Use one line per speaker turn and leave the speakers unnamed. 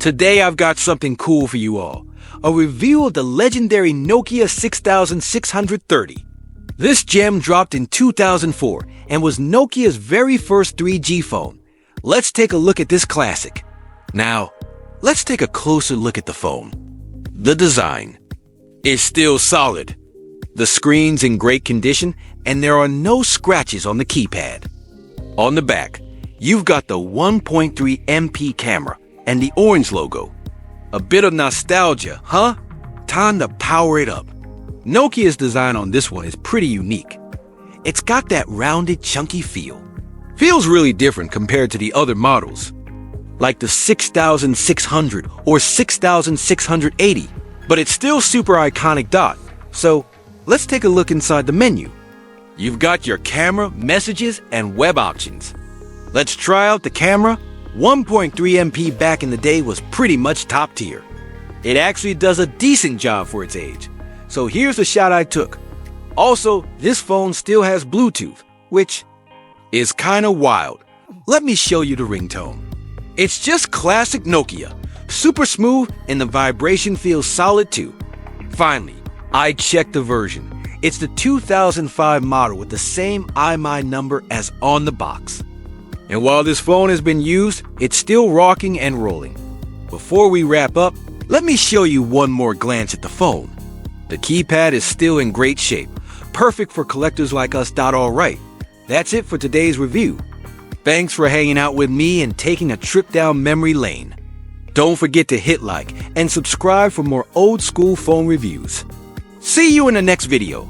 Today I've got something cool for you all. A review of the legendary Nokia 6630. This gem dropped in 2004 and was Nokia's very first 3G phone. Let's take a look at this classic. Now, let's take a closer look at the phone. The design is still solid. The screen's in great condition and there are no scratches on the keypad. On the back, you've got the 1.3 MP camera and the orange logo. A bit of nostalgia, huh? Time to power it up. Nokia's design on this one is pretty unique. It's got that rounded, chunky feel. Feels really different compared to the other models, like the 6600 or 6680, but it's still super iconic dot. So let's take a look inside the menu. You've got your camera, messages, and web options. Let's try out the camera. 1.3 MP back in the day was pretty much top tier. It actually does a decent job for its age. So here's the shot I took. Also, this phone still has Bluetooth, which is kinda wild. Let me show you the ringtone. It's just classic Nokia. Super smooth and the vibration feels solid too. Finally, I checked the version. It's the 2005 model with the same IMEI number as on the box. And while this phone has been used, it's still rocking and rolling. Before we wrap up, let me show you one more glance at the phone. The keypad is still in great shape, perfect for collectors like us. Alright, that's it for today's review. Thanks for hanging out with me and taking a trip down memory lane. Don't forget to hit like and subscribe for more old school phone reviews. See you in the next video.